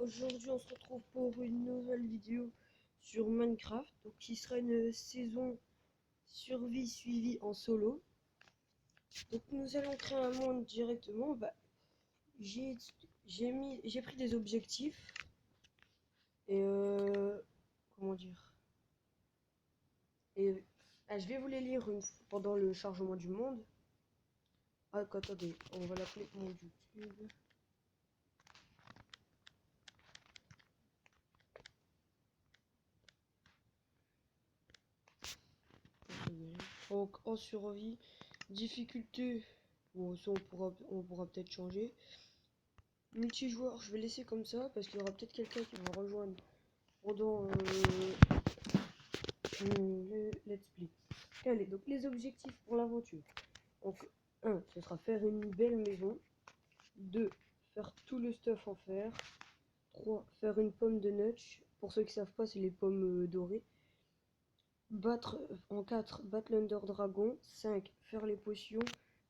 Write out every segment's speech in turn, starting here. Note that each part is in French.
Aujourd'hui on se retrouve pour une nouvelle vidéo sur Minecraft, donc qui sera une saison survie suivie en solo. Donc nous allons créer un monde directement. J'ai pris des objectifs et comment dire, et je vais vous les lire pendant le chargement du monde. Attendez, on va l'appeler monde YouTube. Donc en survie, difficulté, bon ça on pourra peut-être changer. Multijoueur, je vais laisser comme ça parce qu'il y aura peut-être quelqu'un qui va rejoindre pendant le let's play. Allez, donc les objectifs pour l'aventure. Donc 1, ce sera faire une belle maison. 2, faire tout le stuff en fer. 3, faire une pomme de notch. Pour ceux qui savent pas, c'est les pommes dorées. En 4, battre l'Under Dragon. 5, faire les potions.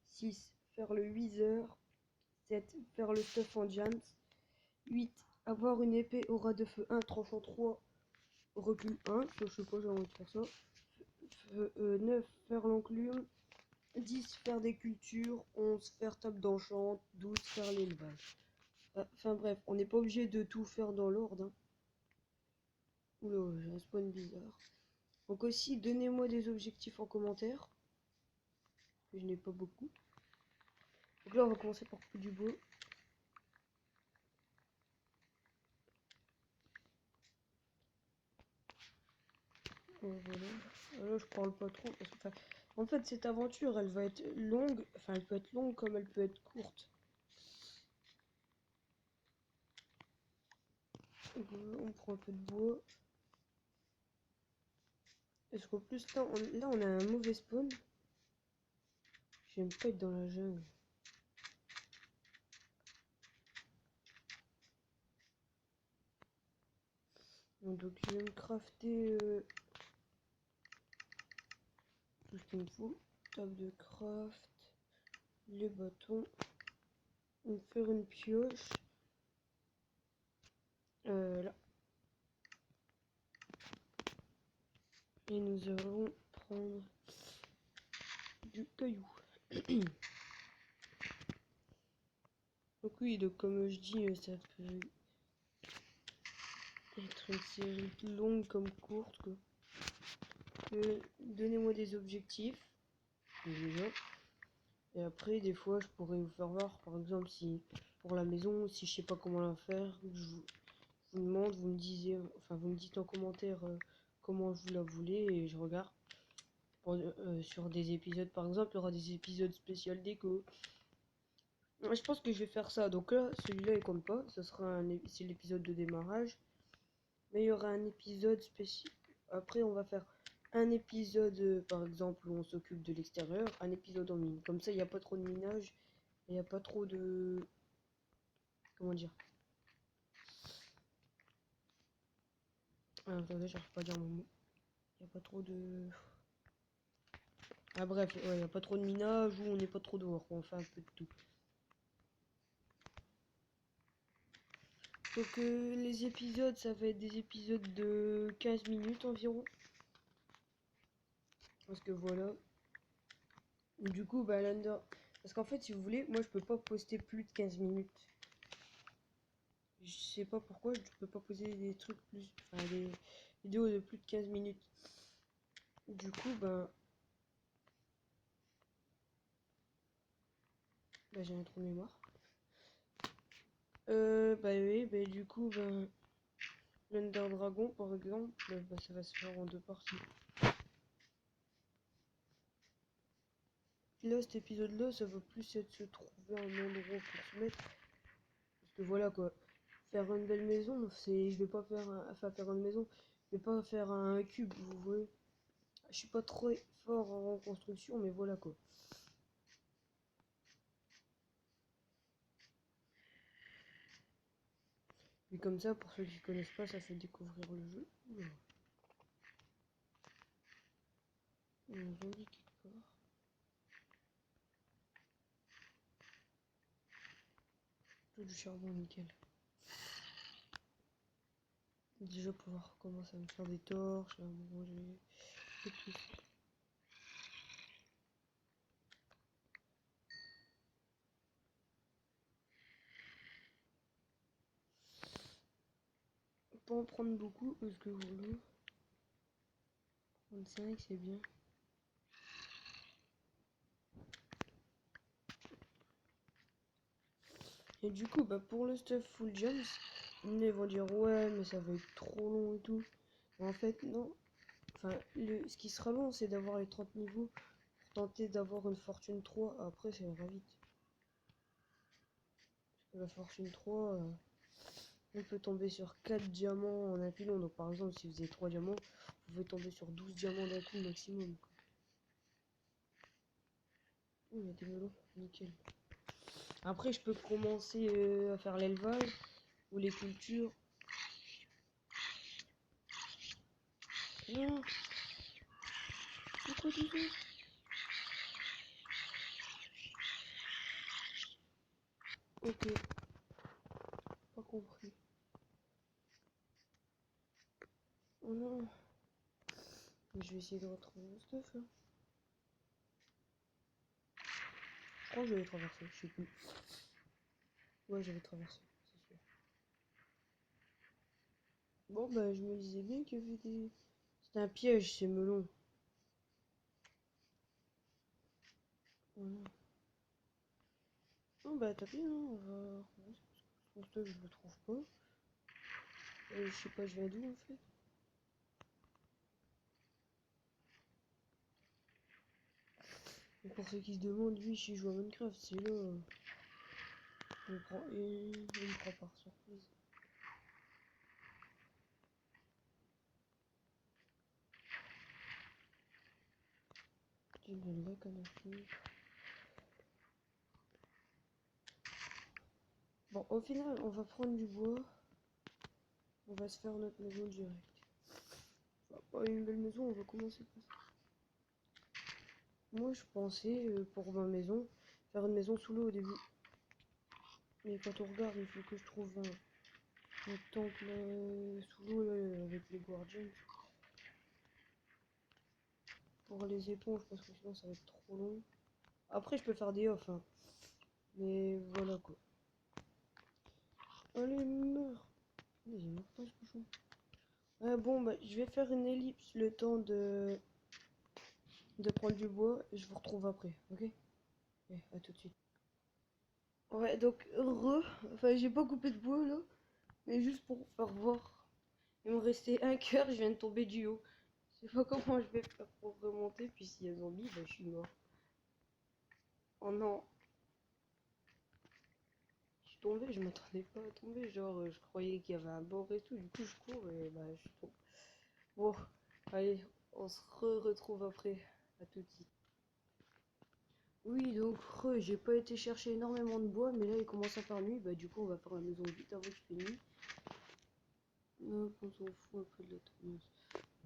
6, faire le Wither. 7, faire le stuff en Giant. 8, avoir une épée aura de feu 1, tranchant 3, recul 1. Je sais pas, j'ai envie de faire ça. 9, faire l'enclume. 10, faire des cultures. 11, faire table d'enchant. 12, faire l'élevage. Enfin bref, on n'est pas obligé de tout faire dans l'ordre. Hein. Oula, j'ai un spawn bizarre. Donc aussi, donnez-moi des objectifs en commentaire. Je n'ai pas beaucoup. Donc là, on va commencer par couper du bois. Voilà. Là, je parle pas trop parce que, en fait, cette aventure, elle va être longue. Enfin, elle peut être longue comme elle peut être courte. On prend un peu de bois. Est-ce qu'en plus, là, on a un mauvais spawn. J'aime pas être dans la jungle. Donc, je vais me crafter tout ce qu'il me faut. Table de craft. Les bâtons. On va faire une pioche. Là. Et nous allons prendre du caillou. Donc oui, donc comme je dis, ça peut être une série longue comme courte. Donnez-moi des objectifs. Déjà. Et après, des fois, je pourrais vous faire voir, par exemple, si pour la maison, si je sais pas comment la faire, je vous demande, vous me disiez, enfin, vous me dites en commentaire comment vous la voulez et je regarde. Sur des épisodes, par exemple, il y aura des épisodes spécial déco. Je pense que je vais faire ça. Donc là, celui-là, il compte pas. C'est l'épisode de démarrage. Mais il y aura un épisode spécial. Après, on va faire un épisode, par exemple, où on s'occupe de l'extérieur. Un épisode en mine. Comme ça, il n'y a pas trop de minage. Il n'y a pas trop de... Comment dire? Ah, attendez, j'arrive pas à dire mon mot. Il n'y a pas trop de... Ah bref, il n'y a pas trop de minage ou on n'est pas trop dehors. On fait un peu de tout. Donc les épisodes, ça va être des épisodes de 15 minutes environ. Parce que voilà. Du coup, l'under... Parce qu'en fait, si vous voulez, moi je peux pas poster plus de 15 minutes. Je sais pas pourquoi je peux pas poser des trucs plus... Enfin, des vidéos de plus de 15 minutes. Du coup, j'ai un trou de mémoire. Oui, du coup, l'Under Dragon, par exemple, ça va se faire en 2 parties. Là, cet épisode-là, ça va plus être se trouver un endroit pour se mettre. Parce que voilà quoi, faire une belle maison, je vais pas faire faire une maison, je vais pas faire un cube, vous voyez. Je suis pas trop fort en construction, mais voilà quoi. Et comme ça, pour ceux qui connaissent pas, ça fait découvrir le jeu. On a vendu quelque part. Tout du charbon, nickel. Déjà pouvoir commencer à me faire des torches, à manger, et tout ça. Pas en prendre beaucoup parce que voilà. 35 c'est bien. Et du coup, bah pour le stuff full gems, ils vont dire ouais, mais ça va être trop long et tout. Mais en fait, non. Enfin, ce qui sera long, c'est d'avoir les 30 niveaux pour tenter d'avoir une fortune 3. Après, ça ira vite. Parce que la fortune 3, on peut tomber sur 4 diamants en un pilon. Donc, par exemple, si vous avez 3 diamants, vous pouvez tomber sur 12 diamants d'un coup maximum. Oh, il y a des melons, nickel. Après, je peux commencer à faire l'élevage ou les cultures. Non, pourquoi tout ça? Ok, pas compris. Oh non. Mais je vais essayer de retrouver mon stuff là. Je crois que je vais traverser, je sais plus. Ouais, j'avais traversé, c'est sûr. Bon, bah, je me disais bien qu'il y avait des. C'était un piège, ces melons. Voilà. Oh, bah, t'as bien, hein, on va. Son stuff, je le trouve pas. Je sais pas, je viens d'où en fait. Et pour ceux qui se demandent, lui, si je joue à Minecraft, c'est là. Il me prend par surprise. J'ai de la canne à sucre. Bon, au final, on va prendre du bois. On va se faire notre maison direct. Enfin, pas une belle maison, on va commencer par ça. Moi, je pensais, pour ma maison, faire une maison sous l'eau au début. Mais quand on regarde, il faut que je trouve un temple sous l'eau avec les guardians. Pour les éponges, parce que sinon ça va être trop long. Après, je peux faire des off, hein. Mais voilà quoi. Allez, meurs! Il est mort pas ce cochon. Ouais, bon, bah, je vais faire une ellipse le temps de prendre du bois et je vous retrouve après, ok? Ouais, à tout de suite. Ouais, donc, enfin, j'ai pas coupé de bois là, mais juste pour faire voir. Il me restait un cœur, je viens de tomber du haut. Je sais pas comment je vais faire pour remonter, puis s'il y a zombie, bah, je suis mort. Oh non, je suis tombée, je m'attendais pas à tomber, genre, je croyais qu'il y avait un bord et tout, du coup, je cours et bah, je suis tombée. Bon, allez, on se retrouve après, à tout de suite. Oui, donc, j'ai pas été chercher énormément de bois, mais là, il commence à faire nuit, bah, du coup, on va faire la maison vite avant qu'il fait nuit. Hop, on s'en fout un peu de la tendance.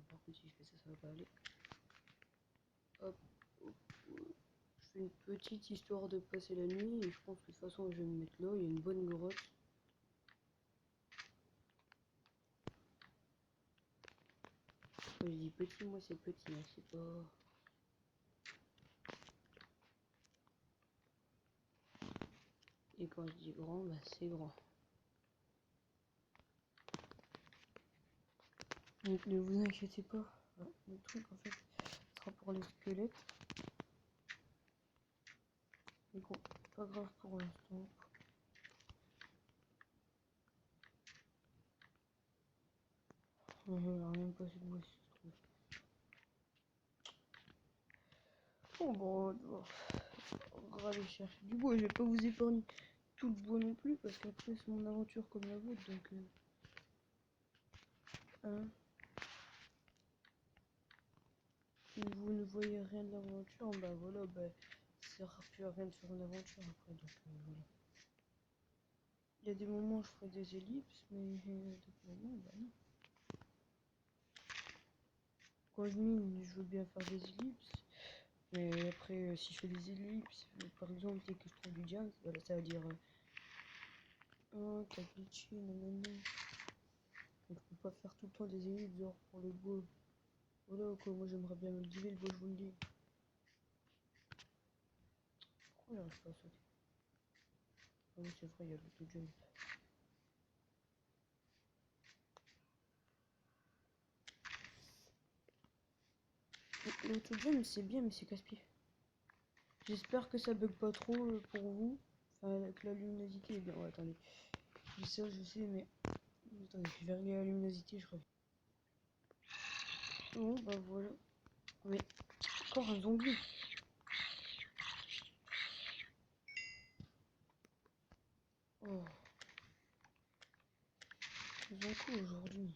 Par contre, si je fais ça, ça va pas aller. Hop, hop, hop. Je fais une petite histoire de passer la nuit, et je pense que de toute façon, je vais me mettre là, il y a une bonne grotte. Quand je dis petit, moi, c'est petit, hein, c'est pas... Et quand je dis grand, bah, c'est grand. Donc, ne vous inquiétez pas, le truc, en fait, sera pour les squelettes. Mais bon, pas grave pour l'instant. On va même pas cette bois si ça se trouve. Bon, on va aller chercher du bois. Je vais pas vous épargner tout le bois non plus parce qu'après c'est mon aventure comme la vôtre. Donc, hein, si vous ne voyez rien de l'aventure, bah voilà, bah ça sert plus à rien de faire une aventure après. Donc, voilà. Il y a des moments où je ferai des ellipses, mais d'autres moments, bah non. Quand je mine, je veux bien faire des ellipses. Mais après, si je fais des ellipses, par exemple, dès que je trouve du diamant, voilà, ça veut dire oh, t'as glitché, nanana. Donc, je peux pas faire temps des élites, genre pour le bois. Voilà quoi, moi j'aimerais bien me le le bois, je vous le dis. Pourquoi il arrive pas à sauter? Ah oui, c'est vrai, il y a l'auto-jump. L'auto-jump c'est bien, mais c'est casse-pied. J'espère que ça bug pas trop pour vous. Enfin, que la luminosité est bien. Ouais, attendez. Je dis ça, je sais, mais. Attendez, je vais régler la luminosité, je reviens. Bon, bah voilà. Mais. Encore un zombie. Oh. Ils ont quoi aujourd'hui?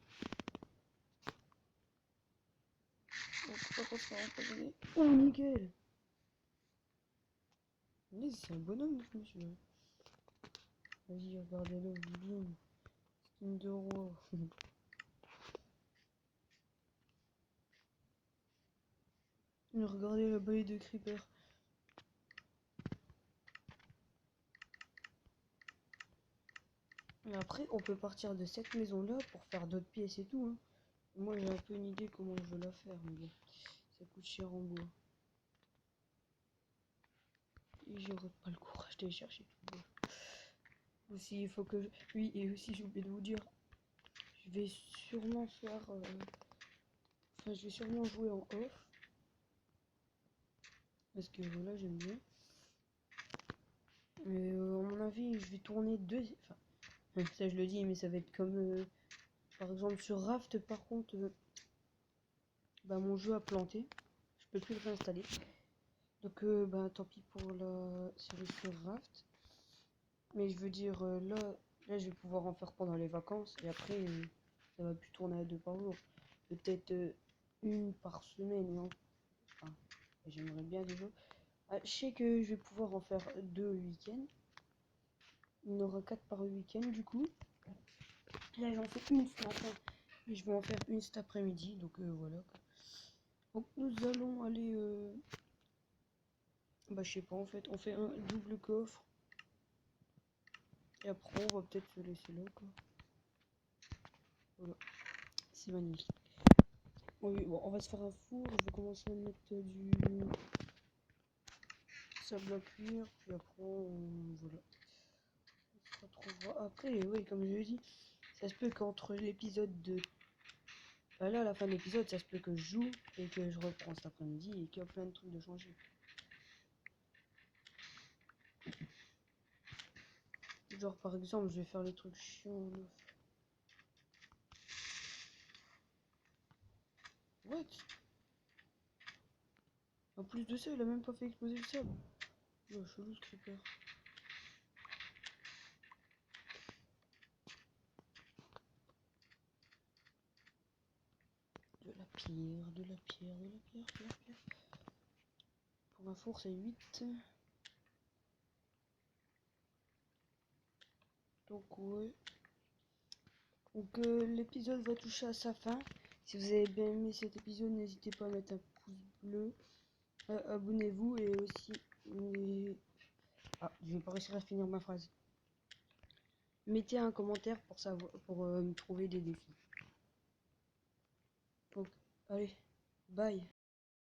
Oh, pourquoi qu'on se fait empoisonner? Oh, nickel! Mais c'est un bonhomme, ce monsieur. Vas-y, regardez-le, bim. Skin de roi. Regardez le bail de creeper. Et après, on peut partir de cette maison-là pour faire d'autres pièces et tout. Hein. Moi, j'ai un peu une idée comment je veux la faire, mais bon, ça coûte cher en bois. Et j'aurais pas le courage d'aller chercher tout le bois. Aussi, il faut que oui, et aussi, j'ai oublié de vous dire, je vais sûrement faire... Enfin, je vais sûrement jouer en off. Parce que voilà, j'aime bien. Mais à mon avis, je vais tourner deux... Enfin, ça je le dis, mais ça va être comme... par exemple, sur Raft, par contre... bah, mon jeu a planté. Je peux plus le réinstaller. Donc, bah, tant pis pour la série sur Raft. Mais je veux dire, là, je vais pouvoir en faire pendant les vacances. Et après, ça va plus tourner à 2 par jour. Peut-être une par semaine, non? Enfin, j'aimerais bien déjà. Ah, je sais que je vais pouvoir en faire 2 week-ends. Il y en aura 4 par week-end, du coup. Là, j'en fais une ce matin. Et je vais en faire une cet après-midi. Donc, voilà. Donc, nous allons aller... bah, je sais pas, en fait. On fait un double coffre. Et après, on va peut-être se laisser là, quoi. Voilà. C'est magnifique. Oui, bon, on va se faire un four. Je vais commencer à mettre du sable à cuire. Puis après, voilà. On se retrouvera après. Oui, comme je l'ai dit, ça se peut qu'entre l'épisode de... Bah là, à la fin de l'épisode, ça se peut que je joue et que je reprends cet après-midi et qu'il y a plein de trucs de changer. Genre, par exemple, je vais faire les trucs chiants. What? En plus de ça, il a même pas fait exploser le sable. Oh, chelou ce creeper. De la pierre, de la pierre, de la pierre, de la pierre. Pour un four, c'est 8. Donc, ouais. Donc, l'épisode va toucher à sa fin. Si vous avez bien aimé cet épisode, n'hésitez pas à mettre un pouce bleu. Abonnez-vous et aussi... Ah, je vais pas réussir à finir ma phrase. Mettez un commentaire pour savoir, pour me trouver des défis. Donc, allez, bye.